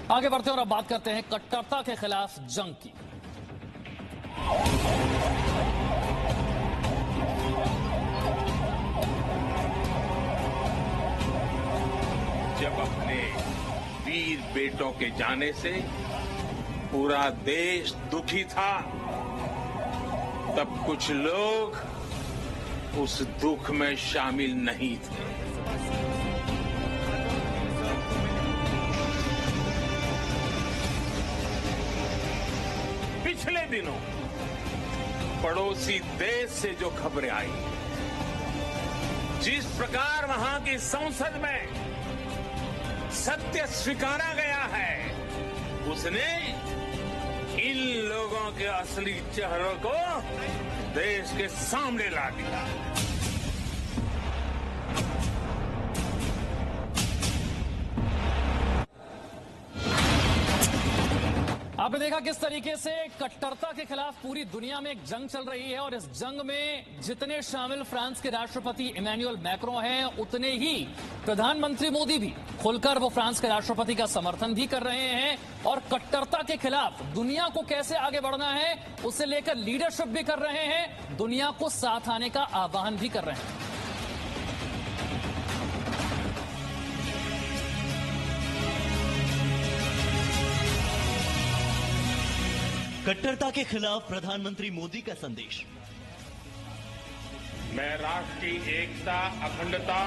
आगे बढ़ते हैं और अब बात करते हैं कट्टरता के खिलाफ जंग की। जब अपने वीर बेटों के जाने से पूरा देश दुखी था, तब कुछ लोग उस दुख में शामिल नहीं थे। पिछले दिनों पड़ोसी देश से जो खबरें आई, जिस प्रकार वहां की संसद में सत्य स्वीकारा गया है, उसने इन लोगों के असली चेहरों को देश के सामने ला दिया। आपने देखा किस तरीके से कट्टरता के खिलाफ पूरी दुनिया में एक जंग चल रही है और इस जंग में जितने शामिल फ्रांस के राष्ट्रपति इमैनुअल मैक्रों हैं, उतने ही प्रधानमंत्री मोदी भी खुलकर वो फ्रांस के राष्ट्रपति का समर्थन भी कर रहे हैं और कट्टरता के खिलाफ दुनिया को कैसे आगे बढ़ना है उसे लेकर लीडरशिप भी कर रहे हैं, दुनिया को साथ आने का आह्वान भी कर रहे हैं। कट्टरता के खिलाफ प्रधानमंत्री मोदी का संदेश। मैं राष्ट्र की एकता, अखंडता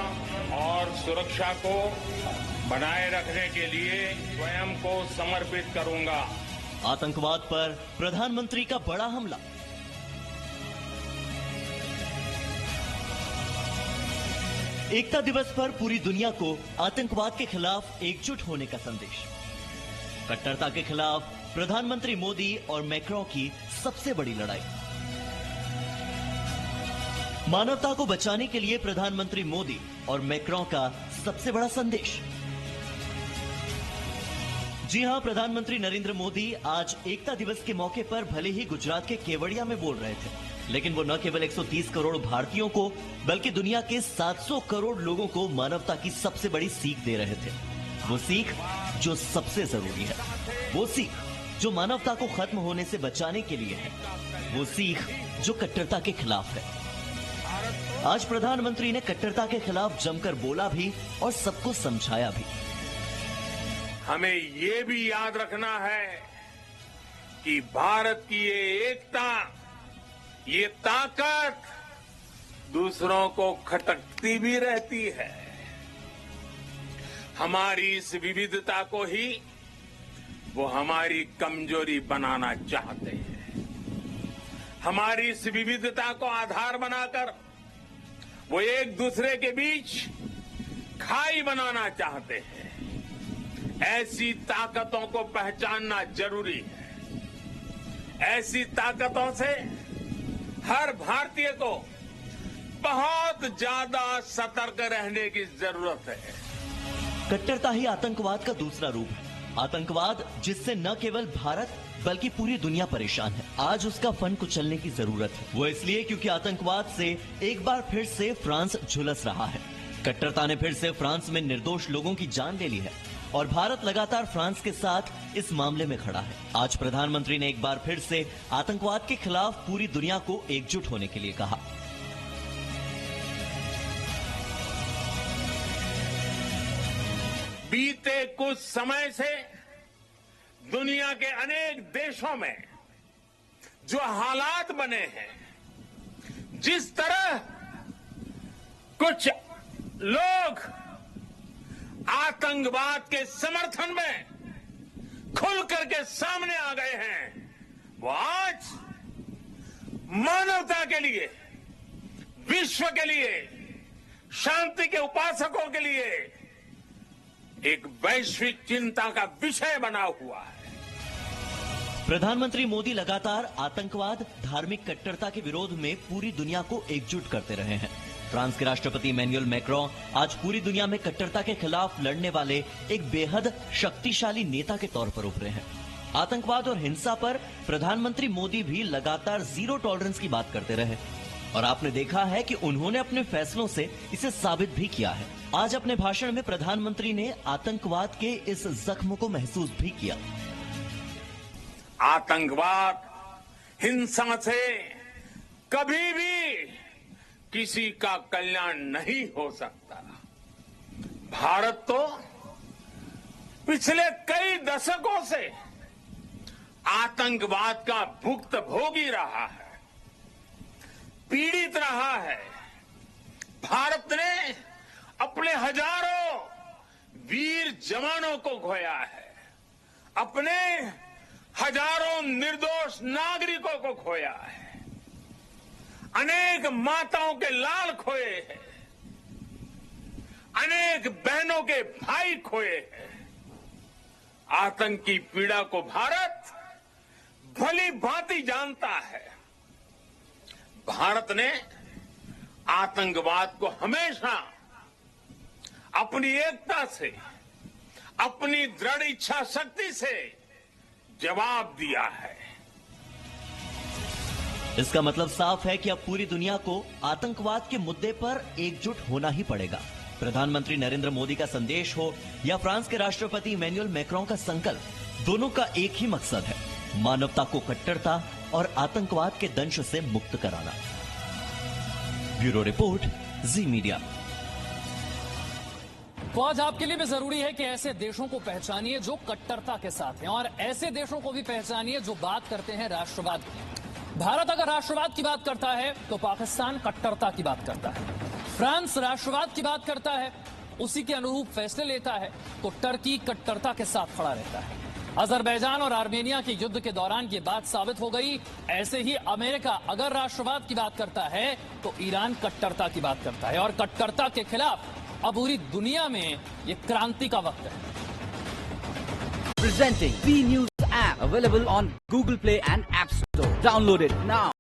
और सुरक्षा को बनाए रखने के लिए स्वयं को समर्पित करूंगा। आतंकवाद पर प्रधानमंत्री का बड़ा हमला। एकता दिवस पर पूरी दुनिया को आतंकवाद के खिलाफ एकजुट होने का संदेश। कट्टरता के खिलाफ प्रधानमंत्री मोदी और मैक्रों की सबसे बड़ी लड़ाई। मानवता को बचाने के लिए प्रधानमंत्री मोदी और मैक्रों का सबसे बड़ा संदेश। जी हां, प्रधानमंत्री नरेंद्र मोदी आज एकता दिवस के मौके पर भले ही गुजरात के केवड़िया में बोल रहे थे, लेकिन वो न केवल 130 करोड़ भारतीयों को बल्कि दुनिया के 700 करोड़ लोगों को मानवता की सबसे बड़ी सीख दे रहे थे। वो सीख जो सबसे जरूरी है, वो सीख जो मानवता को खत्म होने से बचाने के लिए है, वो सीख जो कट्टरता के खिलाफ है। आज प्रधानमंत्री ने कट्टरता के खिलाफ जमकर बोला भी और सबको समझाया भी। हमें ये भी याद रखना है कि भारत की ये एकता, ये ताकत दूसरों को खटकती भी रहती है। हमारी इस विविधता को ही वो हमारी कमजोरी बनाना चाहते हैं। हमारी इस विविधता को आधार बनाकर वो एक दूसरे के बीच खाई बनाना चाहते हैं। ऐसी ताकतों को पहचानना जरूरी है। ऐसी ताकतों से हर भारतीय को बहुत ज्यादा सतर्क रहने की जरूरत है। कट्टरता ही आतंकवाद का दूसरा रूप है। आतंकवाद जिससे न केवल भारत बल्कि पूरी दुनिया परेशान है। आज उसका फन कुचलने की जरूरत है। वो इसलिए क्योंकि आतंकवाद से एक बार फिर से फ्रांस झुलस रहा है। कट्टरता ने फिर से फ्रांस में निर्दोष लोगों की जान ले ली है और भारत लगातार फ्रांस के साथ इस मामले में खड़ा है। आज प्रधानमंत्री ने एक बार फिर से आतंकवाद के खिलाफ पूरी दुनिया को एकजुट होने के लिए कहा। बीते कुछ समय से दुनिया के अनेक देशों में जो हालात बने हैं, जिस तरह कुछ लोग आतंकवाद के समर्थन में खुल करके सामने आ गए हैं, वो आज मानवता के लिए, विश्व के लिए, शांति के उपासकों के लिए एक वैश्विक चिंता का विषय बना हुआ है। प्रधानमंत्री मोदी लगातार आतंकवाद, धार्मिक कट्टरता के विरोध में पूरी दुनिया को एकजुट करते रहे हैं। फ्रांस के राष्ट्रपति इमैनुअल मैक्रों आज पूरी दुनिया में कट्टरता के खिलाफ लड़ने वाले एक बेहद शक्तिशाली नेता के तौर पर उभरे हैं। आतंकवाद और हिंसा पर प्रधानमंत्री मोदी भी लगातार जीरो टॉलरेंस की बात करते रहे। और आपने देखा है कि उन्होंने अपने फैसलों से इसे साबित भी किया है। आज अपने भाषण में प्रधानमंत्री ने आतंकवाद के इस जख्म को महसूस भी किया। आतंकवाद, हिंसा से कभी भी किसी का कल्याण नहीं हो सकता। भारत तो पिछले कई दशकों से आतंकवाद का भुक्तभोगी रहा है, पीड़ित रहा है। भारत ने अपने हजारों वीर जवानों को खोया है, अपने हजारों निर्दोष नागरिकों को खोया है, अनेक माताओं के लाल खोए हैं, अनेक बहनों के भाई खोए हैं। आतंकी पीड़ा को भारत भली भांति जानता है। भारत ने आतंकवाद को हमेशा अपनी एकता से, अपनी दृढ़ इच्छा शक्ति से जवाब दिया है। इसका मतलब साफ है कि अब पूरी दुनिया को आतंकवाद के मुद्दे पर एकजुट होना ही पड़ेगा। प्रधानमंत्री नरेंद्र मोदी का संदेश हो या फ्रांस के राष्ट्रपति इमैनुअल मैक्रों का संकल्प, दोनों का एक ही मकसद है, मानवता को कट्टरता और आतंकवाद के दंश से मुक्त कराना। ब्यूरो रिपोर्ट, जी मीडिया। तो आज आपके लिए भी जरूरी है कि ऐसे देशों को पहचानिए जो कट्टरता के साथ हैं, और ऐसे देशों को भी पहचानिए जो बात करते हैं राष्ट्रवाद की। भारत अगर राष्ट्रवाद की बात करता है तो पाकिस्तान कट्टरता की बात करता है। फ्रांस राष्ट्रवाद की बात करता है, उसी के अनुरूप फैसले लेता है, तो टर्की कट्टरता के साथ खड़ा रहता है। अजरबैजान और आर्मेनिया के युद्ध के दौरान ये बात साबित हो गई। ऐसे ही अमेरिका अगर राष्ट्रवाद की बात करता है तो ईरान कट्टरता की बात करता है, और कट्टरता के खिलाफ अब पूरी दुनिया में ये क्रांति का वक्त है। Presenting B News app, available on Google Play and App Store. Download it now.